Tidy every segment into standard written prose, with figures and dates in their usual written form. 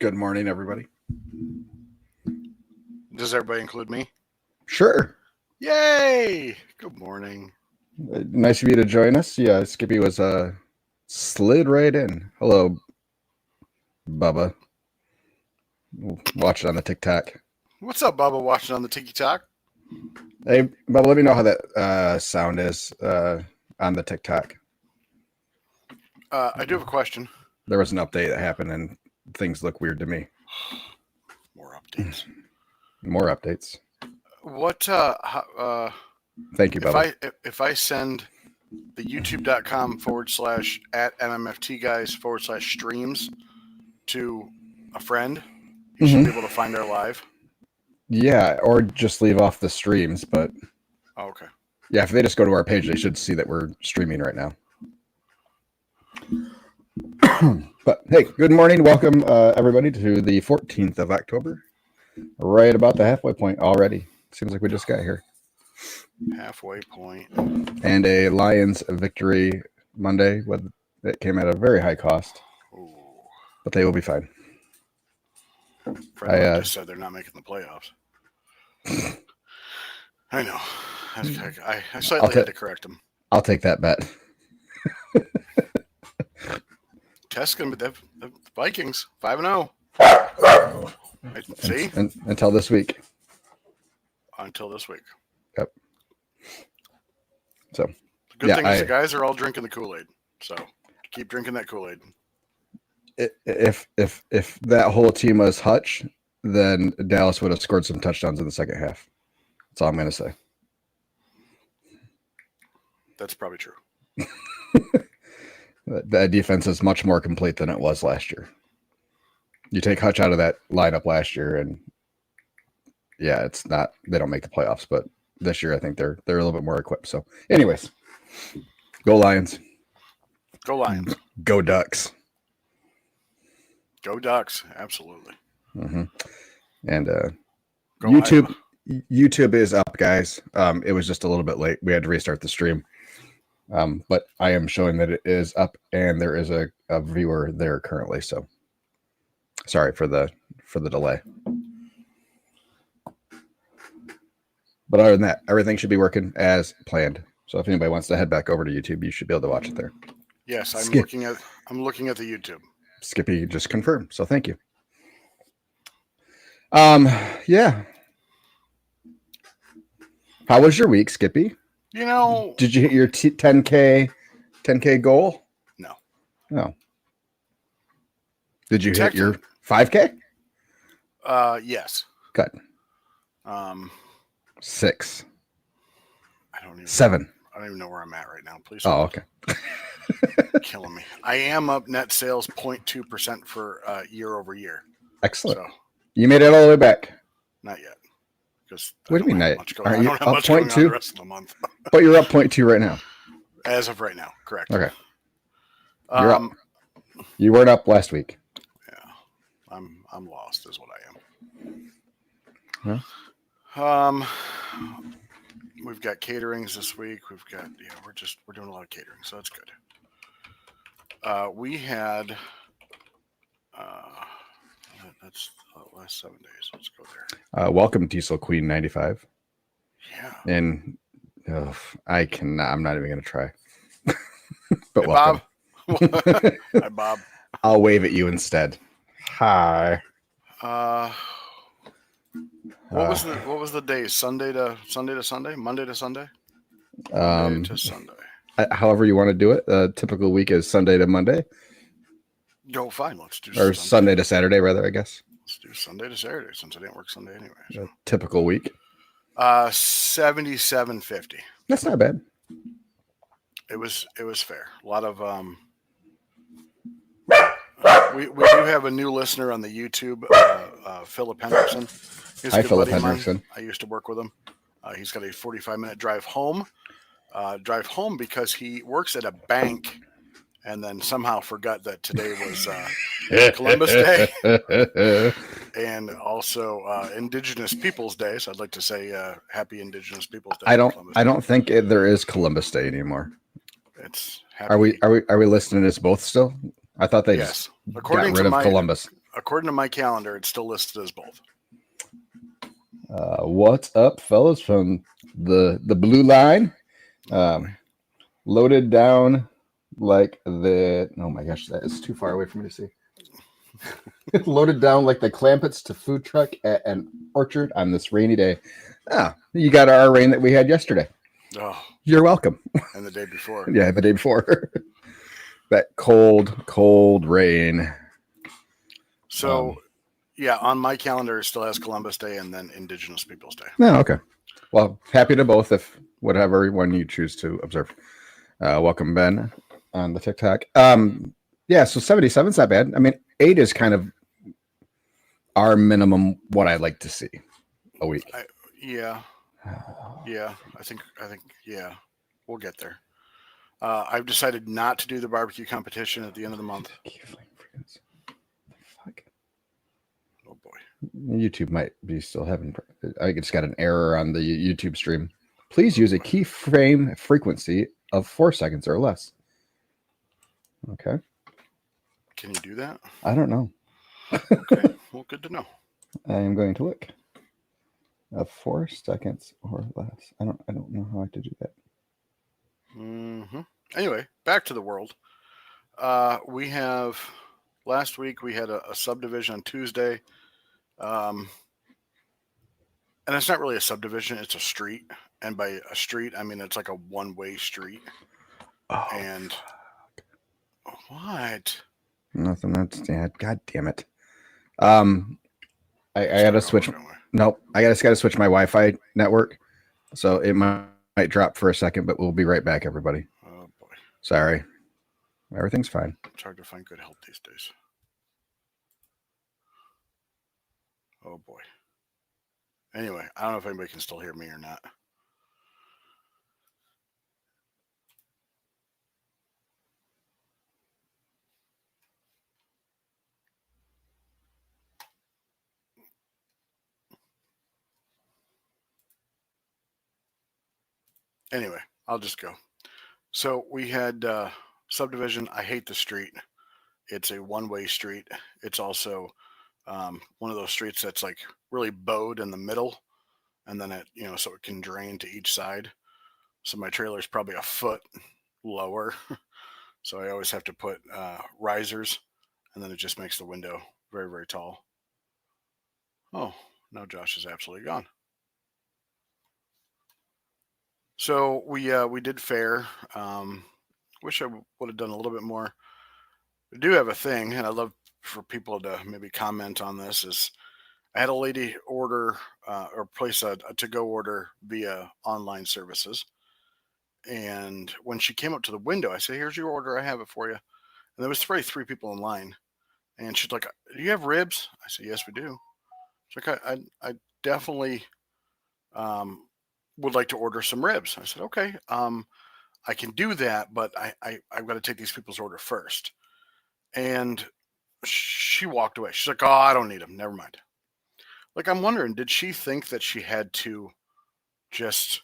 Good morning, everybody. Does everybody include me? Sure. Yay! Good morning. Nice of you to join us. Yeah, Skippy was slid right in. Hello, Bubba. Watch it on the TikTok. What's up, Bubba? Watching on the TikTok? Hey, Bubba, let me know how that sound is on the TikTok. I do have a question. There was an update that happened, and things look weird to me. More updates. More updates. What? Thank you, Bubba. If I send the youtube.com / @NMFT guys / streams to a friend, you should be able to find our live. Yeah, or just leave off the streams, but Oh, okay. yeah, if they just go to our page, they should see that we're streaming right now. But hey, good morning. Welcome, everybody, to the 14th of October. Right about the halfway point already. Seems like we just got here. Halfway point. And a Lions victory Monday that came at a very high cost. Ooh. But they will be fine. Fred just said they're not making the playoffs. I know. I slightly had to correct him. I'll take that bet. Test's going to be the Vikings, 5-0. See? Until this week. Until this week. Yep. So. The good thing is the guys are all drinking the Kool-Aid. So keep drinking that Kool-Aid. If that whole team was Hutch, then Dallas would have scored some touchdowns in the second half. That's all I'm going to say. That's probably true. That defense is much more complete than it was last year. You take Hutch out of that lineup last year, and yeah, it's not. They don't make the playoffs, but this year I think they're a little bit more equipped. So, anyways, go Lions! Go Lions! Go Ducks! Go Ducks! Absolutely. Mm-hmm. And YouTube is up, guys. It was just a little bit late. We had to restart the stream. But I am showing that it is up, and there is a viewer there currently. So sorry for the delay. But other than that, everything should be working as planned. So if anybody wants to head back over to YouTube, you should be able to watch it there. Yes, I'm looking at the YouTube. Skippy just confirmed. So thank you. Yeah. How was your week, Skippy? You know, did you hit your 10K goal? No. No. Did you hit your 5K? Yes. Good. 6. I don't even 7. I don't even know where I'm at right now. Please. Oh, okay. Killing me. I am up net sales 0.2% for year over year. Excellent. So, you made it all the way back. Not yet. What do you mean? I don't have much going on the rest of the month. But you're up 0.2 right now. As of right now, correct. Okay. You're up. You weren't up last week. Yeah, I'm lost, is what I am. Huh? We've got caterings this week. We're doing a lot of catering, so that's good. We had that's the last 7 days. Let's go there. Welcome, Diesel Queen 95. Yeah. And I'm not even going to try. But hey, welcome. Bob. Hi, Bob. I'll wave at you instead. Hi. What was the day? Sunday to Sunday? Monday to Sunday? Monday to Sunday. However you want to do it. A typical week is Sunday to Monday. Go fine. Let's do or Sunday to Saturday, rather, I guess. Let's do Sunday to Saturday since I didn't work Sunday anyway. So. A typical week. 77.50. That's not bad. It was fair. A lot of we do have a new listener on the YouTube, Philip Henderson. Hi, Philip Henderson. I used to work with him. He's got a 45-minute drive home. Because he works at a bank and then somehow forgot that today was Columbus Day and also Indigenous Peoples Day. So I'd like to say Happy Indigenous Peoples Day. I don't think there is Columbus Day anymore. It's happy. Are we listing it as both still? I thought they just got rid of Columbus. according to my calendar, it's still listed as both. What's up, fellas, from the blue line? Loaded down like the, oh my gosh, that is too far away for me to see. Loaded down like the Clampets to food truck at an orchard on this rainy day. You got our rain that we had yesterday. Oh, you're welcome. And the day before. Yeah, the day before. That cold rain. So, yeah, on my calendar, it still has Columbus Day and then Indigenous Peoples Day. Oh, okay. Well, happy to both, if whatever one you choose to observe. Welcome, Ben, on the TikTok. Yeah, so 77's not bad. I mean, 8 is kind of our minimum, what I like to see a week. Yeah, I think, yeah, we'll get there. I've decided not to do the barbecue competition at the end of the month. Fuck. Oh boy. YouTube might be still having. I just got an error on the YouTube stream. Please use a keyframe frequency of 4 seconds or less. Okay. Can you do that? I don't know. Okay. Well, good to know. I am going to look. Of 4 seconds or less. I don't know how to do that. Mm-hmm. Anyway, back to the world. We have last week we had a subdivision on Tuesday, and it's not really a subdivision; it's a street. And by a street, I mean it's like a one-way street. Oh, and what? Nothing. That's God damn it. I gotta switch. Nope. I gotta switch my Wi-Fi network, so it might drop for a second, but we'll be right back, everybody. Oh boy. Sorry. Everything's fine. It's hard to find good help these days. Oh boy. Anyway, I don't know if anybody can still hear me or not. Anyway, I'll just go. So we had subdivision. I hate the street. It's a one-way street. It's also one of those streets that's like really bowed in the middle, and then it, so it can drain to each side. So my trailer's probably a foot lower, so I always have to put risers, and then it just makes the window very, very tall. Oh, now Josh is absolutely gone. So we did fair. Wish I would have done a little bit more. I do have a thing, and I'd love for people to maybe comment on this. Is I had a lady order or place a to-go order via online services, and when she came up to the window, I said, "Here's your order. I have it for you." And there was probably 3 people in line, and she's like, "Do you have ribs?" I said, "Yes, we do." She's like, I definitely would like to order some ribs. I said, "Okay, I can do that, but I've got to take these people's order first." And she walked away. She's like, "Oh, I don't need them. Never mind." Like, I'm wondering, did she think that she had to just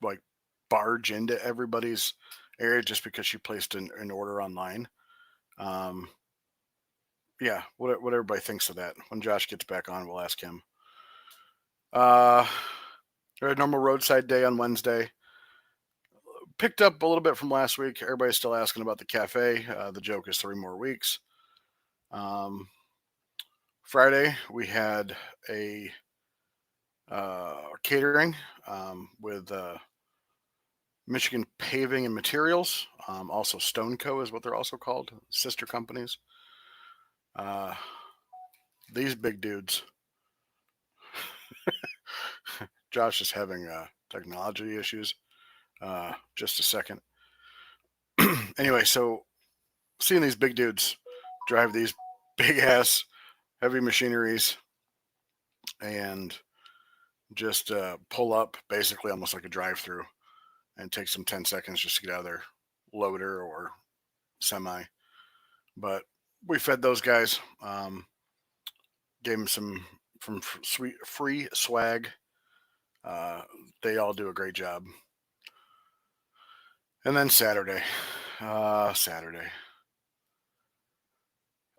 like barge into everybody's area just because she placed an order online? Yeah, what everybody thinks of that. When Josh gets back on, we'll ask him. A normal roadside day on Wednesday. Picked up a little bit from last week. Everybody's still asking about the cafe. The joke is 3 more weeks. Friday, we had a catering with Michigan Paving and Materials. Also, Stone Co. is what they're also called, sister companies. These big dudes. Josh is having technology issues. Just a second. Anyway, so seeing these big dudes drive these big ass heavy machineries and just pull up basically almost like a drive-through and take some 10 seconds just to get out of their loader or semi. But we fed those guys, gave them some from sweet free swag. They all do a great job. And then Saturday,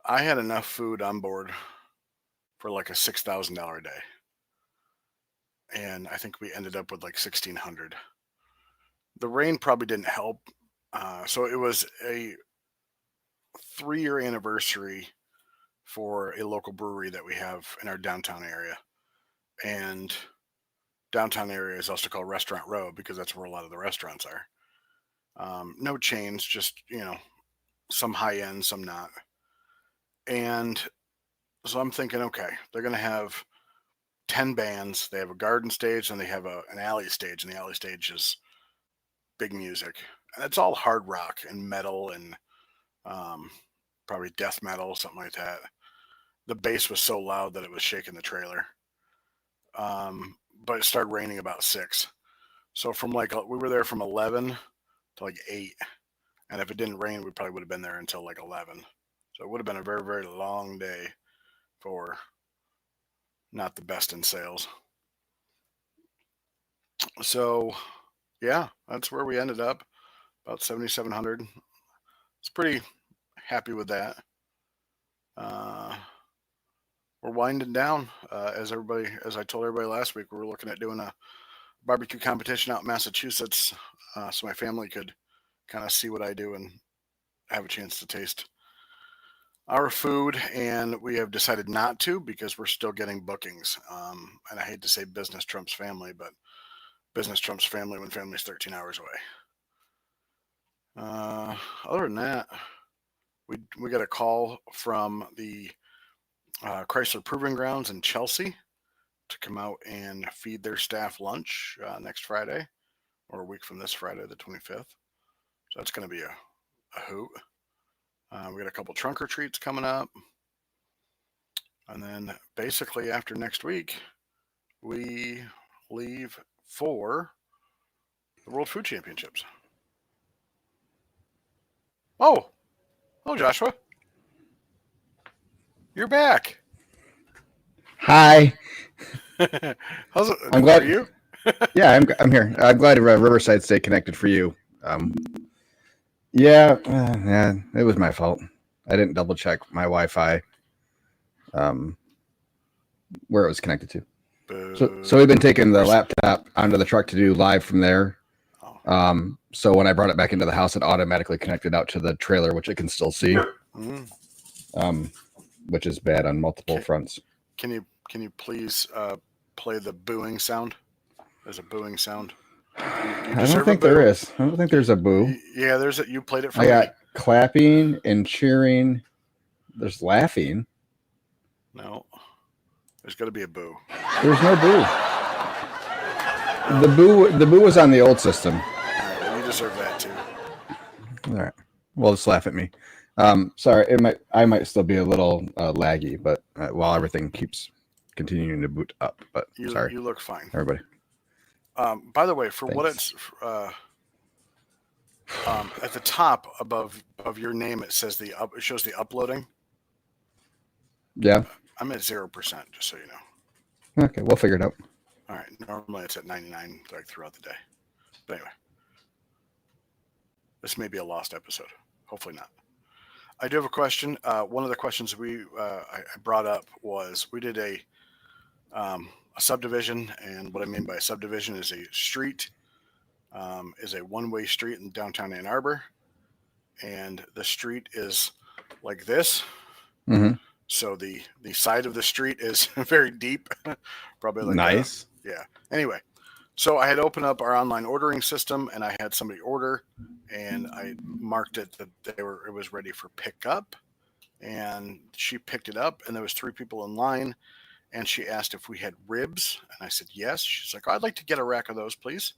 I had enough food on board for like a $6,000 a day. And I think we ended up with like 1,600. The rain probably didn't help. So it was a 3-year anniversary for a local brewery that we have in our downtown area. And downtown area is also called Restaurant Row because that's where a lot of the restaurants are. No chains, just, some high end, some not. And so I'm thinking, okay, they're going to have 10 bands. They have a garden stage and they have an alley stage. And the alley stage is big music. And it's all hard rock and metal and probably death metal, something like that. The bass was so loud that it was shaking the trailer. But it started raining about 6. So from we were there from 11 to like 8. And if it didn't rain, we probably would have been there until like 11. So it would have been a very, very long day for not the best in sales. So yeah, that's where we ended up, about 7,700. It's pretty happy with that. We're winding down. As I told everybody last week, we were looking at doing a barbecue competition out in Massachusetts, so my family could kind of see what I do and have a chance to taste our food. And we have decided not to because we're still getting bookings. And I hate to say business trumps family, but business trumps family when family's 13 hours away. Other than that, we got a call from the Chrysler Proving Grounds in Chelsea to come out and feed their staff lunch next Friday, or a week from this Friday, the 25th. So that's going to be a hoot. We got a couple trunk or treats coming up. And then basically after next week, we leave for the World Food Championships. Oh, Joshua. You're back. Hi. How's it? I'm glad. Are you? Yeah, I'm here. I'm glad Riverside stayed connected for you. Yeah, it was my fault. I didn't double check my Wi-Fi, where it was connected to. So we've been taking the laptop onto the truck to do live from there. So when I brought it back into the house, it automatically connected out to the trailer, which it can still see. Which is bad on multiple fronts. Can you please play the booing sound? There's a booing sound. I don't think there is. I don't think there's a boo. Yeah, there's a. You played it for me. I got clapping and cheering. There's laughing. No, there's got to be a boo. There's no boo. The boo was on the old system. All right, well, you deserve that too. All right. Well, just laugh at me. Sorry, I might still be a little laggy, but while everything keeps continuing to boot up. But sorry, you look fine, everybody. By the way, for Thanks. what it's at the top above your name, it says it shows the uploading. Yeah, I'm at 0%, just so you know. Okay, we'll figure it out. All right, normally it's at 99 like throughout the day, but anyway, this may be a lost episode. Hopefully not. I do have a question. One of the questions I brought up was we did a subdivision, and what I mean by a subdivision is a street, is a one-way street in downtown Ann Arbor, and the street is like this. Mm-hmm. So the side of the street is very deep, probably like nice. Yeah. Anyway, so I had opened up our online ordering system, and I had somebody order, and I marked it that it was ready for pickup, and she picked it up, and there was 3 people in line. And she asked if we had ribs, and I said yes. She's like, I'd like to get a rack of those, please.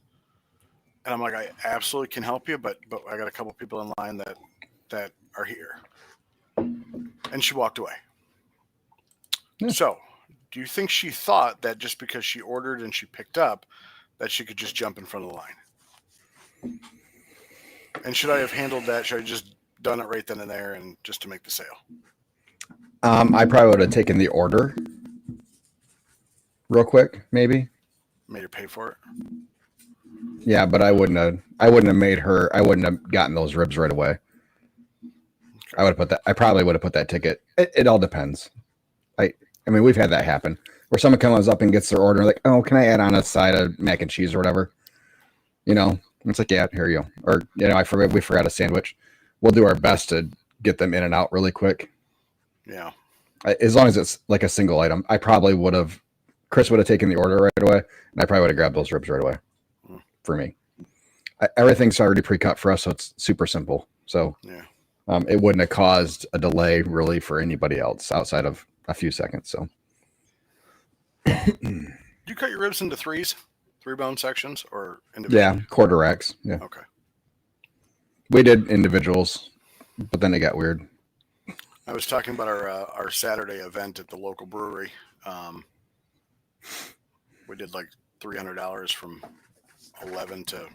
And I'm like, I absolutely can help you, but I got a couple people in line that are here. And she walked away. Yeah. So, do you think she thought that just because she ordered and she picked up, that she could just jump in front of the line? And should I have handled that? Should I have just done it right then and there and just to make the sale? I probably would have taken the order real quick, maybe. Made her pay for it. Yeah, but I wouldn't have made her. I wouldn't have gotten those ribs right away. I would have put that. I probably would have put that ticket. It all depends. I mean, we've had that happen where someone comes up and gets their order, like, oh, can I add on a side of mac and cheese or whatever? You know, it's like, yeah, here you go. Or, you know, we forgot a sandwich. We'll do our best to get them in and out really quick. Yeah. As long as it's like a single item, I probably would have. Chris would have taken the order right away, and I probably would have grabbed those ribs right away. For me, everything's already pre-cut for us, so it's super simple. So yeah. It wouldn't have caused a delay really for anybody else outside of a few seconds. So. You cut your ribs into 3-bone sections, or individual? Yeah, quarter racks. Yeah. Okay. We did individuals, but then it got weird. I was talking about our Saturday event at the local brewery. We did like $300 from 11 to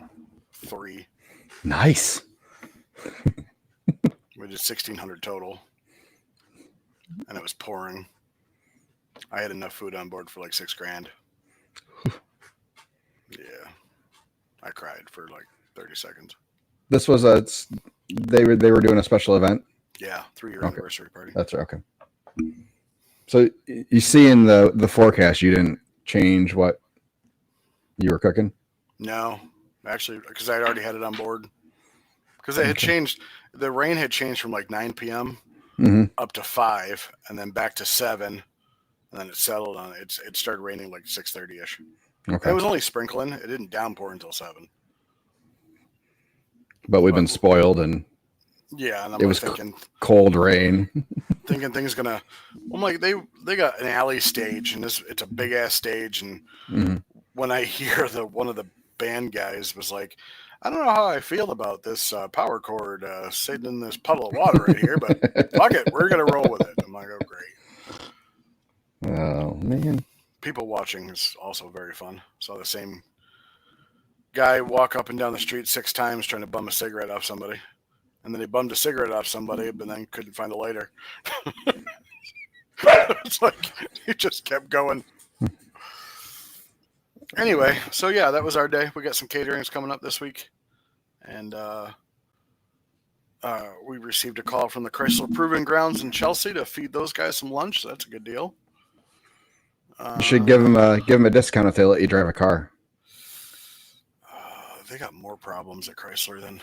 3. Nice. We did 1,600 total, and it was pouring. I had enough food on board for like $6,000. Yeah, I cried for like 30 seconds. This was they were doing a special event. Yeah, 3-year anniversary party. That's right. Okay. So you see in the forecast, you didn't change what you were cooking? No, actually, because I had already had it on board. Because it had changed. The rain had changed from like 9 p.m. Up to 5, and then back to 7, and then it settled on it. It started raining like 6:30ish. Okay. It was only sprinkling. It didn't downpour until 7. But we've been spoiled, and yeah, and I'm it was thinking cold rain. Thinking things gonna. I'm like, they got an alley stage, and it's a big ass stage, and when I hear one of the band guys was like, I don't know how I feel about this power cord sitting in this puddle of water right here, but fuck it, we're gonna roll with it. I'm like, oh great. Oh man. People watching is also very fun. Saw the same guy walk up and down the street 6 times trying to bum a cigarette off somebody. And then he bummed a cigarette off somebody, but then couldn't find a lighter. It's like he just kept going. Anyway, so yeah, that was our day. We got some caterings coming up this week. And we received a call from the Chrysler Proving Grounds in Chelsea to feed those guys some lunch. So that's a good deal. You should give them a discount if they let you drive a car. They got more problems at Chrysler than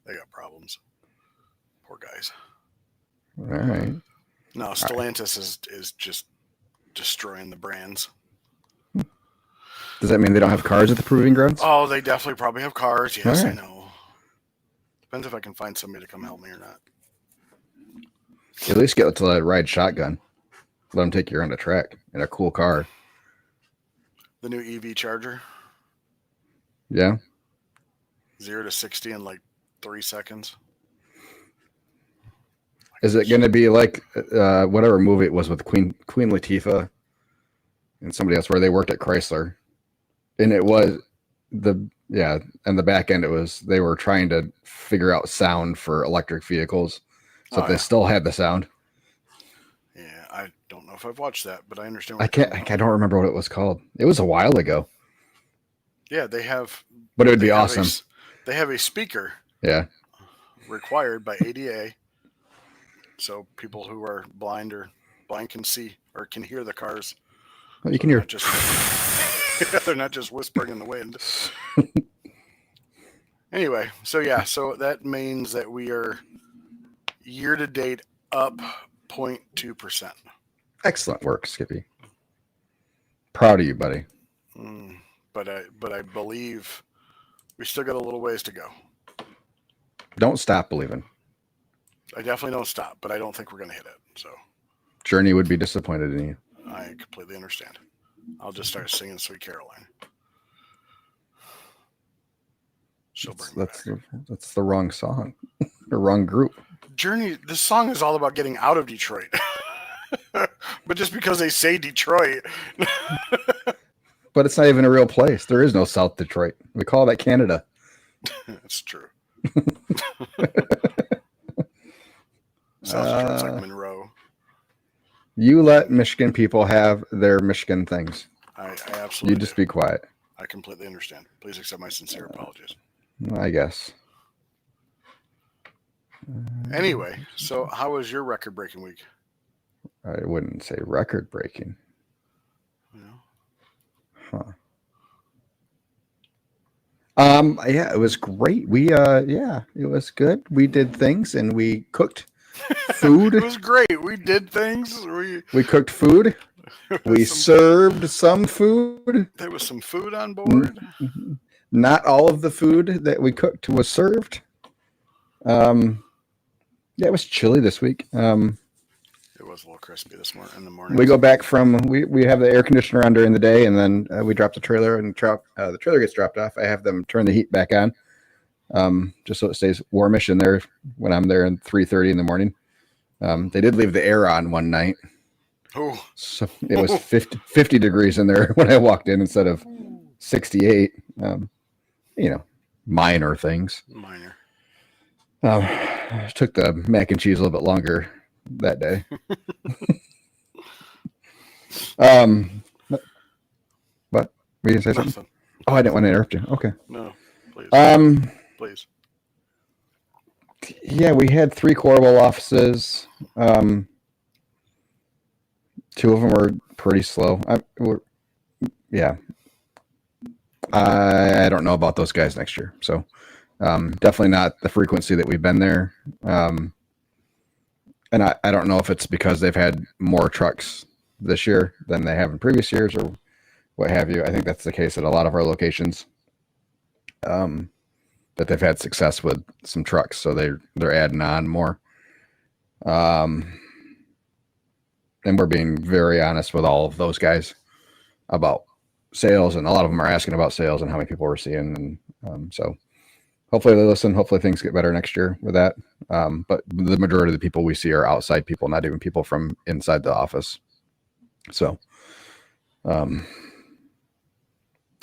they got problems. Poor guys. All right. No, Stellantis is just destroying the brands. Does that mean they don't have cars at the Proving Grounds? Oh, they definitely probably have cars. Yes, right. I know. Depends if I can find somebody to come help me or not. At least get to ride shotgun. Let them take you around the track in a cool car. The new EV charger. Yeah. 0 to 60 in like 3 seconds. Is it going to be like whatever movie it was with Queen Latifah and somebody else where they worked at Chrysler, and it was and the back end they were trying to figure out sound for electric vehicles, so they still had the sound. Yeah, I don't know if I've watched that, but I understand. I don't remember what it was called. It was a while ago. Yeah, they have. But it would be awesome. They have a speaker. Yeah. Required by ADA, so people who are blind can see or can hear the cars. Well, you can hear. They're not just whispering in the wind. Anyway, so that means that we are year to date up 0.2%. Excellent work, Skippy. Proud of you, buddy. But I believe we still got a little ways to go. Don't stop believing. I definitely don't stop, but I don't think we're going to hit it. So, Journey would be disappointed in you. I completely understand. I'll just start singing Sweet Caroline. That's the wrong song. The wrong group. Journey, this song is all about getting out of Detroit. But just because they say Detroit. But it's not even a real place. There is no South Detroit. We call that Canada. That's true. South Detroit's like Monroe. You let Michigan people have their Michigan things. I absolutely You just be quiet. I completely understand. Please accept my sincere apologies. I guess. Anyway, so how was your record-breaking week? I wouldn't say record breaking. You know? Huh. Yeah, it was great. Yeah, it was good. We did things and we cooked food. It was great. We did things. We cooked food. We served some food. There was some food on board. Not all of the food that we cooked was served. Yeah, it was chilly this week. It was a little crispy this morning. In the morning, we go back from we have the air conditioner on during the day, and then we drop the trailer, and the trailer gets dropped off. I have them turn the heat back on, just so it stays warmish in there when I'm there at 3:30 in the morning. They did leave the air on one night, so it was 50 degrees in there when I walked in instead of 68. Minor things. Minor. Took the mac and cheese a little bit longer that day. What? Were you gonna say something? Oh, I didn't want to interrupt you. Okay. No, please. Please. Yeah, we had 3 Corval offices. 2 of them were pretty slow. I don't know about those guys next year. So definitely not the frequency that we've been there. And I don't know if it's because they've had more trucks this year than they have in previous years or what have you. I think that's the case at a lot of our locations. That they've had success with some trucks, so they're adding on more. And we're being very honest with all of those guys about sales, and a lot of them are asking about sales and how many people we're seeing. And so hopefully they listen. Hopefully things get better next year with that. But the majority of the people we see are outside people, not even people from inside the office. So,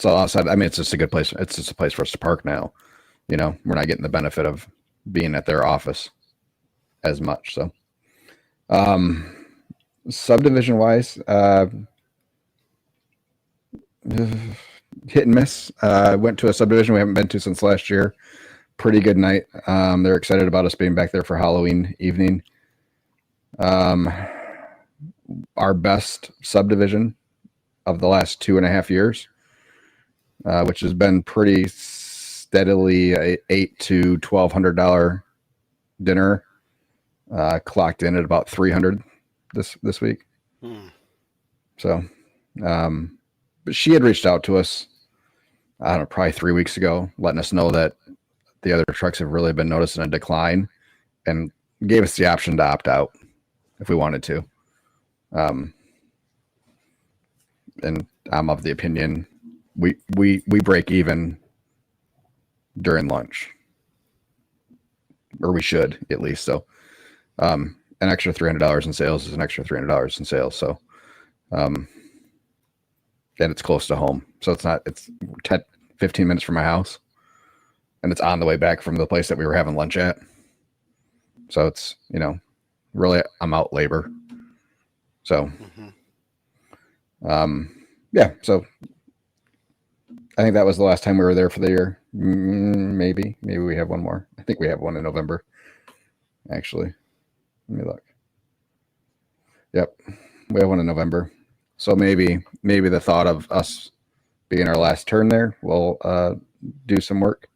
outside, I mean, it's just a good place. It's just a place for us to park now. We're not getting the benefit of being at their office as much. So, subdivision wise, hit and miss. Went to a subdivision we haven't been to since last year. Pretty good night. They're excited about us being back there for Halloween evening. Our best subdivision of the last 2.5 years, which has been pretty steadily a $800 to $1,200 dinner, clocked in at about 300 this week. So, but she had reached out to us, I don't know, probably 3 weeks ago, letting us know that the other trucks have really been noticing a decline, and gave us the option to opt out if we wanted to. And I'm of the opinion we break even during lunch, or we should at least. So, an extra $300 in sales is an extra $300 in sales. So, and it's close to home. So it's 15 minutes from my house, and it's on the way back from the place that we were having lunch at. So it's, really I'm out labor. So, yeah. So I think that was the last time we were there for the year. Maybe we have one more. I think we have one in November. Actually, let me look. Yep. We have one in November. So maybe the thought of us being our last turn there will do some work,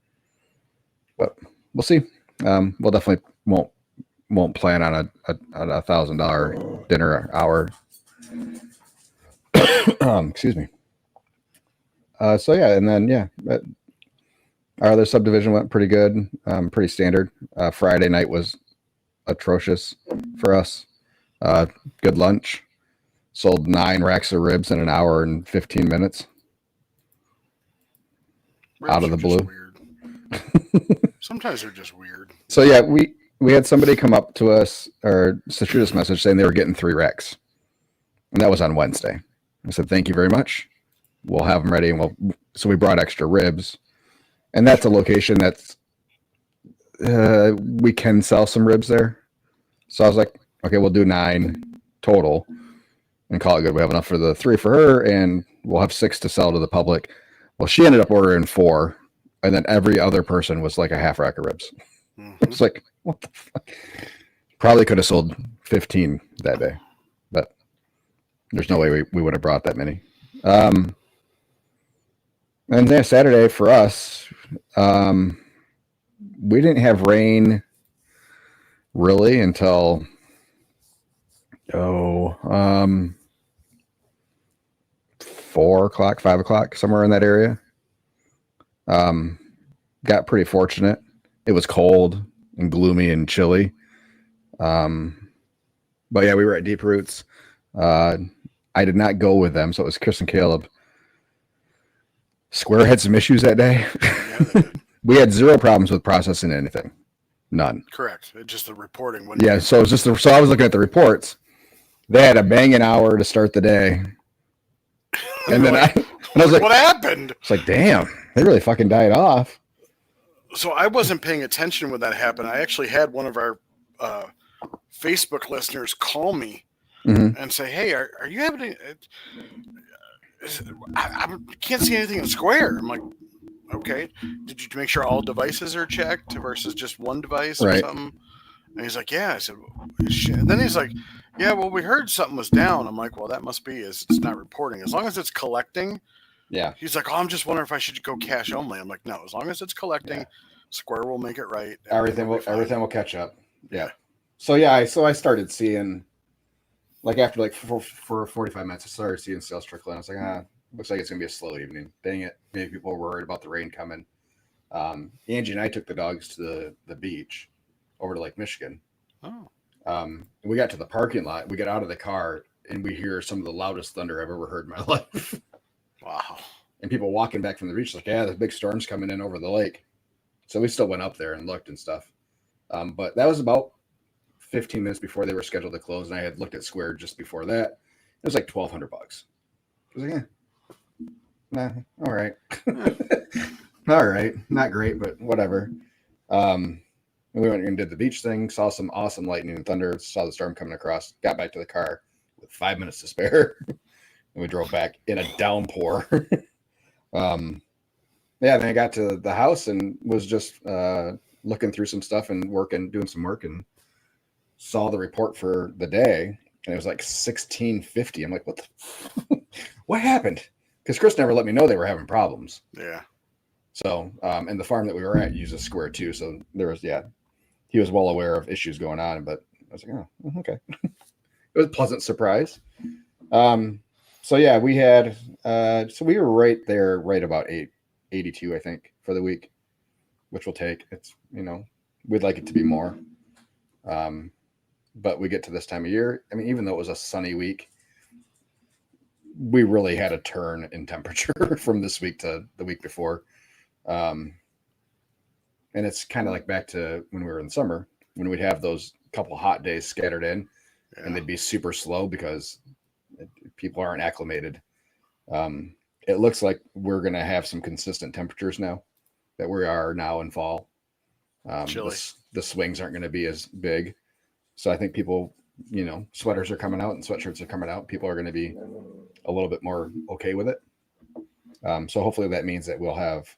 but we'll see. We'll definitely won't plan on a $1,000 dinner hour. Excuse me. So yeah, and then our other subdivision went pretty good, pretty standard. Friday night was atrocious for us. Good lunch. Sold 9 racks of ribs in an hour and 15 minutes. Ribs out of the blue. Sometimes they're just weird. So yeah, we had somebody come up to us or shoot us a message saying they were getting 3 racks, and that was on Wednesday. I said, thank you very much. We'll have them ready. And so we brought extra ribs, and that's a location that's, we can sell some ribs there. So I was like, okay, we'll do 9 total and call it good. We have enough for the 3 for her, and we'll have 6 to sell to the public. Well, she ended up ordering 4, and then every other person was like a half rack of ribs. It's like, What the fuck? Probably could have sold 15 that day, but there's no way we would have brought that many. And then Saturday for us, we didn't have rain really until 4 o'clock, 5 o'clock, somewhere in that area. Got pretty fortunate. It was cold and gloomy and chilly. But yeah, we were at Deep Roots. I did not go with them, so it was Chris and Caleb. Square had some issues that day. Yeah, we had zero problems with processing anything. None. Correct. It's just the reporting. Yeah, so it's just so I was looking at the reports. They had a banging hour to start the day. And then I was like, what happened? It's like, damn, they really fucking died off. So I wasn't paying attention when that happened. I actually had one of our Facebook listeners call me and say, "Hey, are you having? I can't see anything in Square." I'm like, "Okay, did you make sure all devices are checked versus just one device or something?" And he's like, "Yeah." I said, "Shit." And then he's like, "Yeah, well, we heard something was down." I'm like, "Well, that must be it's not reporting. As long as it's collecting." Yeah. He's like, "Oh, I'm just wondering if I should go cash only." I'm like, "No, as long as it's collecting, Square will make it right. Everything will catch up." Yeah. So I started seeing, like after like for 45 minutes, I started seeing sales trickle in. I was like, looks like it's gonna be a slow evening. Dang it, maybe people were worried about the rain coming. Angie and I took the dogs to the beach over to Lake Michigan. Oh. We got to the parking lot. We got out of the car and we hear some of the loudest thunder I've ever heard in my life. Wow. And people walking back from the beach like, yeah, the big storm's coming in over the lake. So we still went up there and looked and stuff. But that was about 15 minutes before they were scheduled to close. And I had looked at Square just before that. It was like $1,200. I was like, yeah, all right. All right. Not great, but whatever. We went and did the beach thing, saw some awesome lightning and thunder, saw the storm coming across, got back to the car with 5 minutes to spare. And we drove back in a downpour. Then I got to the house and was just looking through some stuff and doing some work, and saw the report for the day, and it was like 1650. I'm like, what what happened? Because Chris never let me know they were having problems. Yeah. So, and the farm that we were at uses Square too. So there was, he was well aware of issues going on, but I was like, oh, okay. It was a pleasant surprise. So we had, so we were right there, right about 82, I think, for the week, which we'll take. It's, we'd like it to be more. But we get to this time of year. I mean, even though it was a sunny week, we really had a turn in temperature from this week to the week before. And it's kind of like back to when we were in summer, when we'd have those couple hot days scattered in, and they'd be super slow because people aren't acclimated. It looks like we're going to have some consistent temperatures now that we are now in fall. The swings aren't going to be as big. So I think people, sweaters are coming out and sweatshirts are coming out. People are going to be a little bit more okay with it. So hopefully that means that we'll have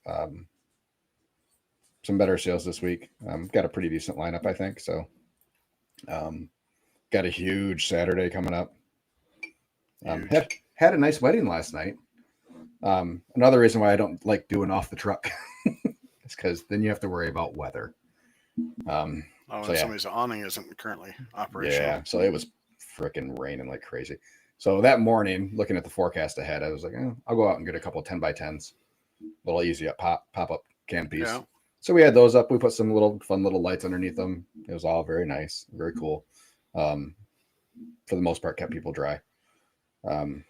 some better sales this week. Got a pretty decent lineup, I think. So got a huge Saturday coming up. Had a nice wedding last night. Another reason why I don't like doing off the truck is because then you have to worry about weather. Somebody's awning isn't currently operational. Yeah, so it was freaking raining like crazy. So that morning, looking at the forecast ahead, I was like, I'll go out and get a couple 10x10s, a little easy pop up canopies. Yeah. So we had those up. We put some fun little lights underneath them. It was all very nice, very cool. For the most part, kept people dry. So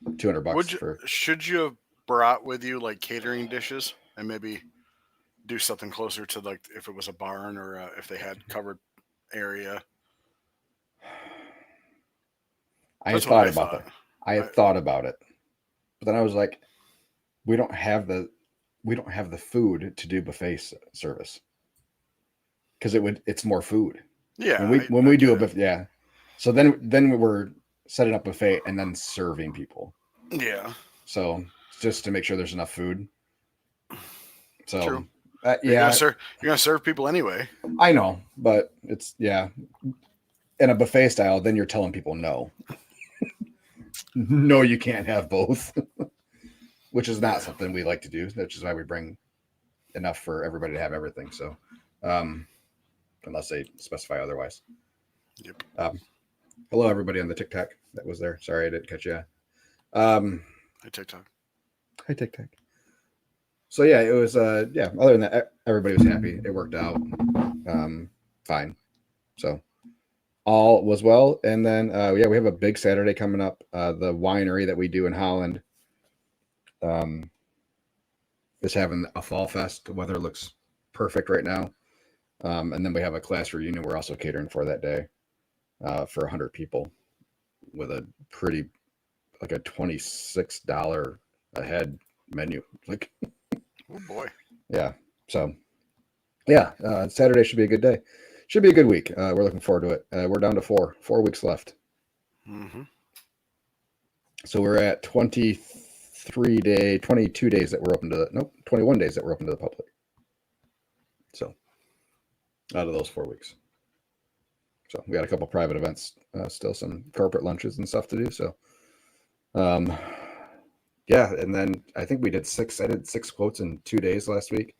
$200 Should you have brought with you like catering dishes and maybe do something closer to like if it was a barn or if they had covered area? I had thought about that. I had thought about it, but then I was like, we don't have the food to do buffet service because it's more food. Yeah. When we do a buffet, yeah. So then we were setting up buffet and then serving people. Yeah. So just to make sure there's enough food. So true. Yeah, you're gonna serve people anyway. I know, but it's in a buffet style. Then you're telling people no, no, you can't have both, which is not something we like to do. Which is why we bring enough for everybody to have everything. So, unless they specify otherwise. Yep. Hello, everybody on the TikTok that was there. Sorry, I didn't catch you. Hey, TikTok. Hi, TikTok. So yeah, it was. Other than that, everybody was happy. It worked out fine. So all was well. And then we have a big Saturday coming up. The winery that we do in Holland is having a fall fest. The weather looks perfect right now. And then we have a class reunion we're also catering for that day for 100 people with a pretty, like a $26 a head menu. Like, Oh boy. Yeah. So, yeah, Saturday should be a good day. Should be a good week. We're looking forward to it. We're down to 4 weeks left. Mm-hmm. So we're at 22 days that we're open to the, 21 days that we're open to the public. So out of those 4 weeks. So we got a couple private events, still some corporate lunches and stuff to do. So, yeah. And then I think I did 6 quotes in 2 days last week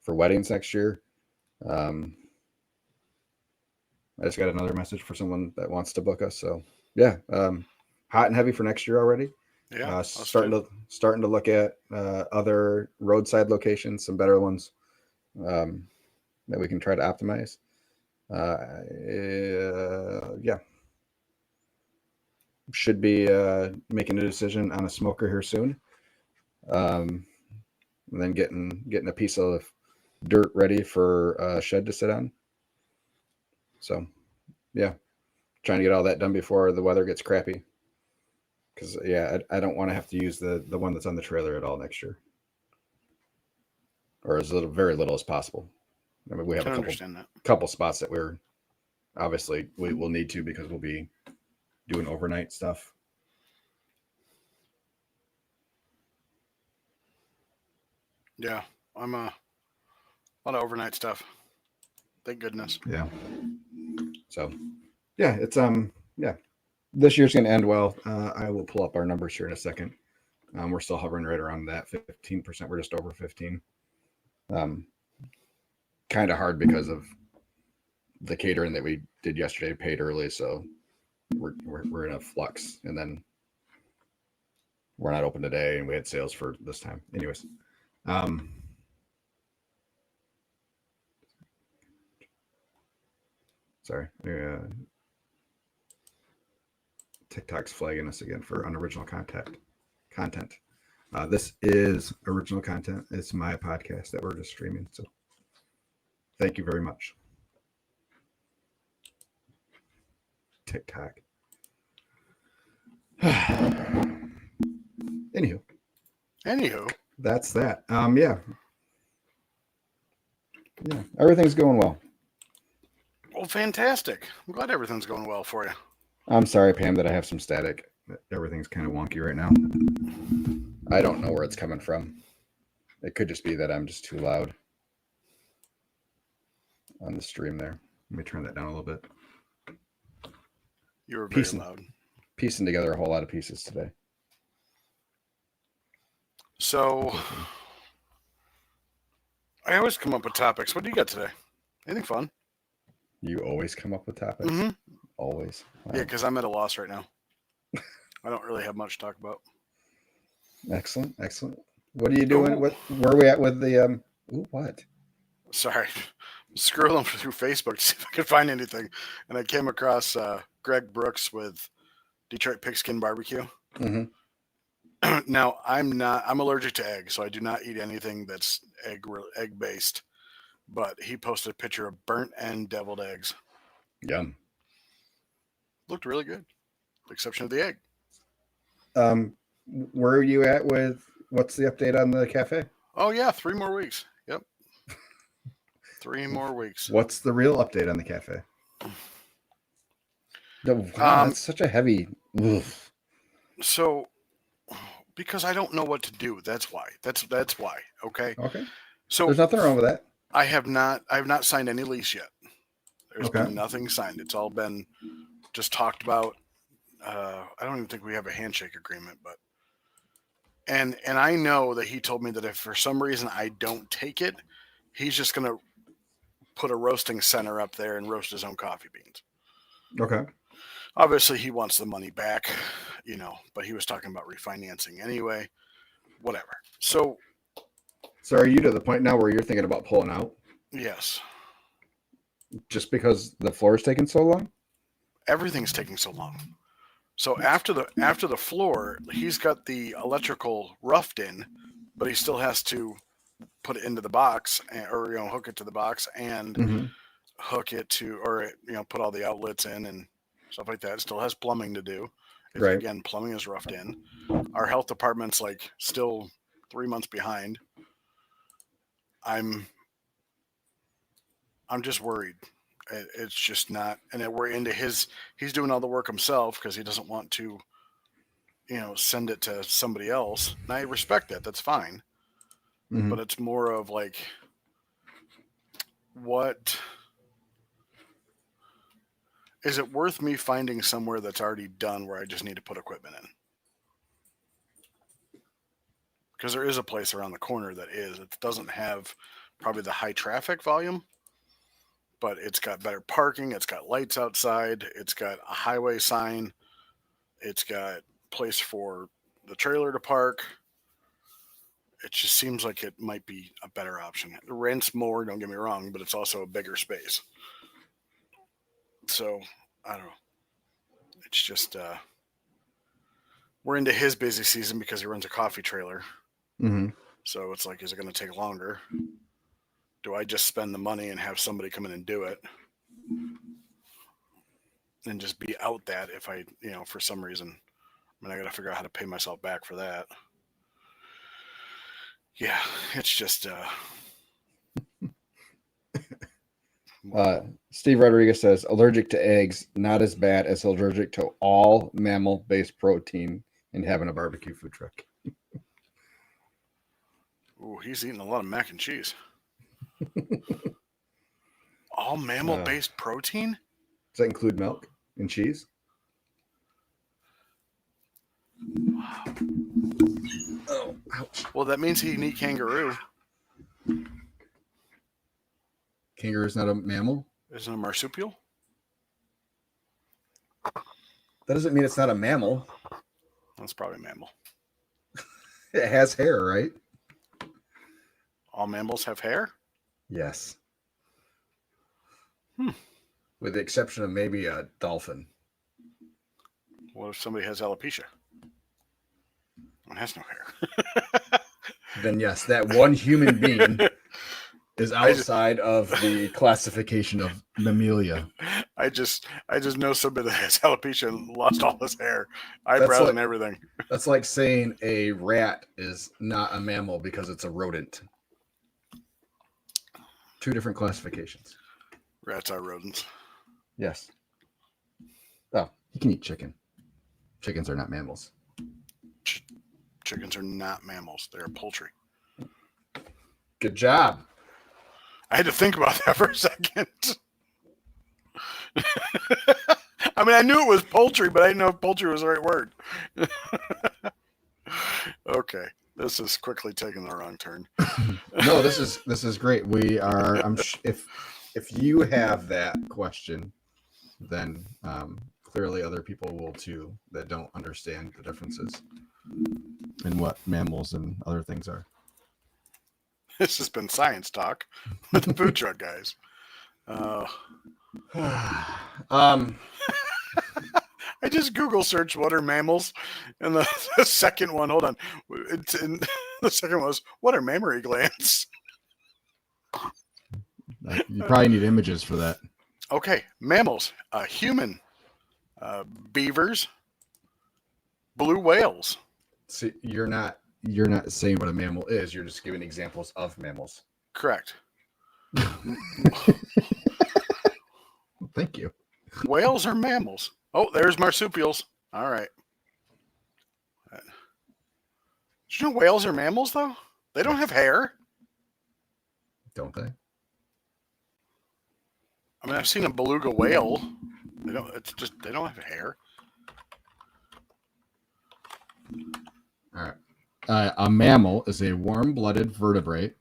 for weddings next year. I just got another message for someone that wants to book us. So yeah, hot and heavy for next year already. Yeah. Starting to look at other roadside locations, some better ones that we can try to optimize. Yeah, should be making a decision on a smoker here soon. And then getting a piece of dirt ready for a shed to sit on. So, yeah, trying to get all that done before the weather gets crappy. Because I don't want to have to use the one that's on the trailer at all next year, or as very little as possible. I mean, we have a couple spots that we're obviously we will need to because we'll be doing overnight stuff. Yeah, I'm a lot of overnight stuff. Thank goodness. Yeah. So, yeah, it's this year's going to end well. I will pull up our numbers here in a second. We're still hovering right around that 15%. We're just over 15. Kind of hard because of the catering that we did yesterday paid early, so we're in a flux, and then we're not open today, and we had sales for this time. Anyways, sorry, TikTok's flagging us again for unoriginal content. This is original content. It's my podcast that we're just streaming. So thank you very much. TikTok. Anywho, that's that. Yeah, everything's going well. Well, fantastic. I'm glad everything's going well for you. I'm sorry, Pam, that I have some static. Everything's kind of wonky right now. I don't know where it's coming from. It could just be that I'm just too loud on the stream there. Let me turn that down a little bit. You were very loud. Piecing together a whole lot of pieces today. So, I always come up with topics. What do you got today? Anything fun? You always come up with topics? Mm-hmm. Always. Wow. Yeah, because I'm at a loss right now. I don't really have much to talk about. Excellent. What are you doing? Where are we at with the what? Sorry. I'm scrolling through Facebook to see if I could find anything. And I came across Greg Brooks with Detroit Pigskin Barbecue. Mm-hmm. Now, I'm allergic to eggs, so I do not eat anything that's egg based. But he posted a picture of burnt end deviled eggs. Yum. Looked really good, with the exception of the egg. Where are you at with what's the update on the cafe? Oh yeah, 3 more weeks. Yep. 3 more weeks. What's the real update on the cafe? Wow, that's such a heavy. Oof. So, because I don't know what to do. That's why. That's why. Okay. Okay. So There's nothing wrong with that. I have not signed any lease yet. There's Okay. been nothing signed. It's all been just talked about. I don't even think we have a handshake agreement, but and I know that he told me that if for some reason I don't take it, he's just gonna put a roasting center up there and roast his own coffee beans. Okay. Obviously, he wants the money back, but he was talking about refinancing anyway. Whatever. So So are you to the point now where you're thinking about pulling out yes, just because the floor is taking so long? everything's taking so long. So after the floor, he's got the electrical roughed in, but he still has to put it into the box or hook it to the box and Mm-hmm. hook it to or put all the outlets in and stuff like that. It still has plumbing to do. Right. Again, plumbing is roughed in. Our health department's like still 3 months behind. I'm just worried. It's just not, and we're into his. He's doing all the work himself because he doesn't want to, send it to somebody else. And I respect that. That's fine. Mm-hmm. But it's more of like, what is it worth me finding somewhere that's already done where I just need to put equipment in? Because there is a place around the corner that is. It doesn't have probably the high traffic volume, but it's got better parking. It's got lights outside. It's got a highway sign. It's got place for the trailer to park. It just seems like it might be a better option. It rents more, don't get me wrong, but it's also a bigger space. So, I don't know. It's just, we're into his busy season because he runs a coffee trailer. Mm-hmm. So it's like, is it going to take longer? Do I just spend the money and have somebody come in and do it? And just be out that if I, for some reason, I got to figure out how to pay myself back for that. Yeah, it's just, Steve Rodriguez says allergic to eggs, not as bad as allergic to all mammal-based protein and having a barbecue food truck. ooh, he's eating a lot of mac and cheese. All mammal-based protein? Does that include milk and cheese? Wow. Oh, ouch. Well, that means he can eat kangaroo. Kangaroo's not a mammal? Isn't it a marsupial? That doesn't mean it's not a mammal. That's probably a mammal. It has hair, right? All mammals have hair? Yes. Hmm. With the exception of maybe a dolphin. What if somebody has alopecia? It has no hair. Then yes, that one human being is outside of the classification of mammalia. I just know somebody that has alopecia and lost all his hair, eyebrows and everything. That's like saying a rat is not a mammal because it's a rodent. Two different classifications. Rats are rodents. Yes. Oh, you can eat chicken. Chickens are not mammals. Chickens are not mammals. They're poultry. Good job. I had to think about that for a second. I mean, I knew it was poultry, but I didn't know if poultry was the right word. Okay, this is quickly taking the wrong turn. No, this is great. We are. If you have that question, then clearly other people will too that don't understand the differences in what mammals and other things are. This has been Science Talk with the food truck guys. I just Google searched what are mammals, and the second one. Hold on, the second one was what are mammary glands. You probably need images for that. Okay, mammals: human, beavers, blue whales. See, you're not saying what a mammal is. You're just giving examples of mammals. Correct. Thank you. Whales are mammals. Oh, there's marsupials. All right. Did you know whales are mammals, though? They don't have hair. don't they? I mean, I've seen a beluga whale. They don't. It's just they don't have hair. All right. A mammal is a warm-blooded vertebrate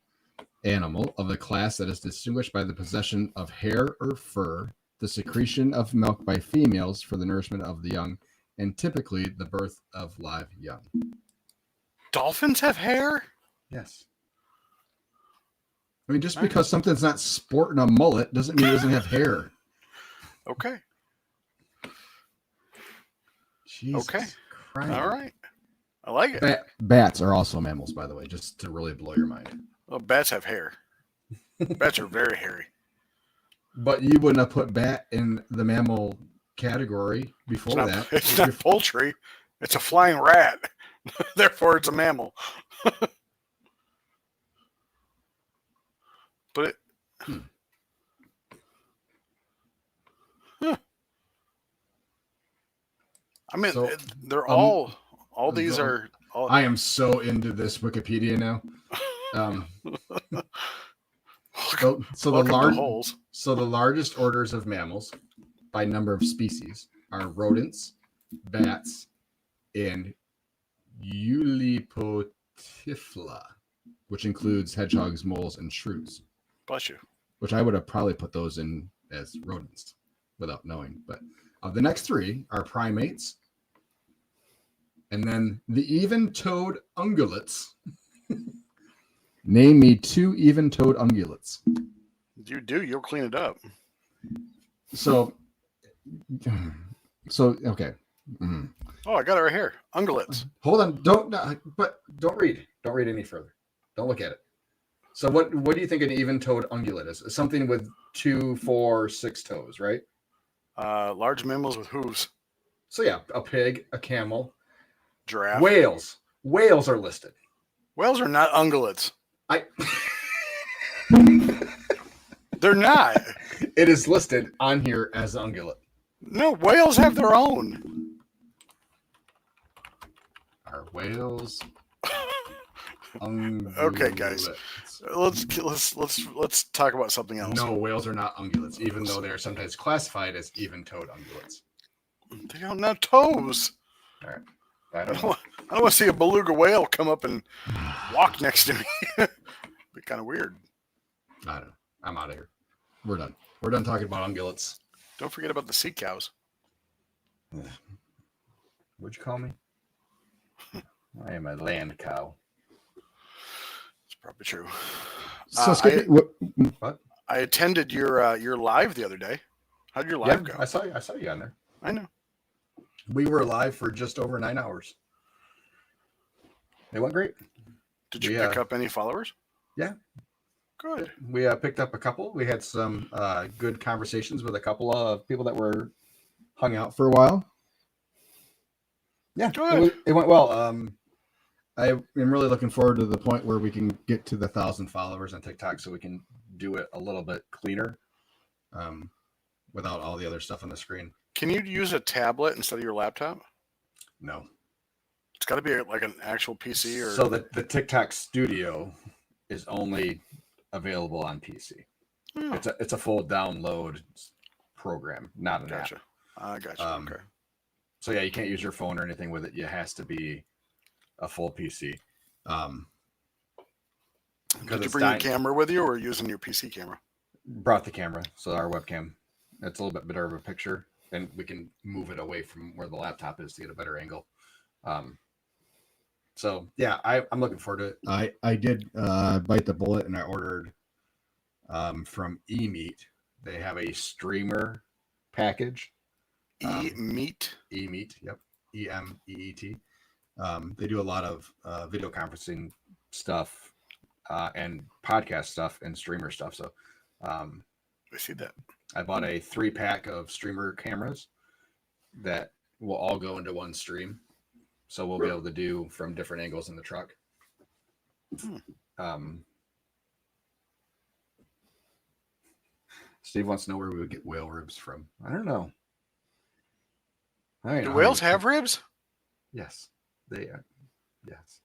animal of the class that is distinguished by the possession of hair or fur, the secretion of milk by females for the nourishment of the young, and typically the birth of live young. Dolphins have hair? Yes. I mean, just because something's not sporting a mullet doesn't mean it doesn't have hair. Okay. Jesus okay. Christ. All right. I like it. Bats are also mammals, by the way, just to really blow your mind. Well, bats have hair. Bats are very hairy. But you wouldn't have put bat in the mammal category before that. It's not poultry. It's a flying rat. Therefore, it's a mammal. But it, I mean, so, they're all these are. All, I am so into this Wikipedia now. So the largest orders of mammals by number of species are rodents, bats, and Eulipotifla, which includes hedgehogs, moles, and shrews. Bless you. Which I would have probably put those in as rodents without knowing. But of the next three are primates, and then the even-toed ungulates. Name me two even-toed ungulates. You do. You'll clean it up. So okay. Mm-hmm. Oh, I got it right here. Ungulates. Hold on. Don't read. Don't read any further. Don't look at it. So what do you think an even-toed ungulate is? Something with 2, 4, 6 toes, right? Large mammals with hooves. So yeah, a pig, a camel, giraffe. Whales are listed. Whales are not ungulates. They're not. It is listed on here as ungulate. No, whales have their own. Are whales? Okay, guys. Let's talk about something else. No, whales are not ungulates, even though they are sometimes classified as even-toed ungulates. They don't have toes. All right. I don't want to see a beluga whale come up and walk next to me. Be kind of weird. I don't know. I'm out of here. We're done. We're done talking about ungulates. Don't forget about the sea cows. What'd you call me? I am a land cow. It's probably true. So Skippy, what? I attended your live the other day. How did your live go? I saw you on there. I know. We were live for just over 9 hours. It went great. Did you pick up any followers? Yeah. Good. We picked up a couple. We had some good conversations with a couple of people that were hung out for a while. Yeah, good. It went well. I am really looking forward to the point where we can get to the 1,000 followers on TikTok, so we can do it a little bit cleaner, without all the other stuff on the screen. Can you use a tablet instead of your laptop? No. It's got to be like an actual PC, or so the TikTok Studio is only available on PC. Oh. It's a full download program, not an app. I gotcha. Okay. So yeah, you can't use your phone or anything with it. It has to be a full PC. Did you bring your camera with you, or using your PC camera? Brought the camera, so our webcam. It's a little bit better of a picture, and we can move it away from where the laptop is to get a better angle. So yeah, I'm looking forward to it. I did bite the bullet, and I ordered from eMeat. They have a streamer package. eMeat. Yep. EMEET. They do a lot of video conferencing stuff and podcast stuff and streamer stuff. So I see that. I bought a 3-pack of streamer cameras that will all go into one stream. So we'll be able to do from different angles in the truck. Steve wants to know where we would get whale ribs from. I don't know. Do whales have ribs? Yes. They are. Yes.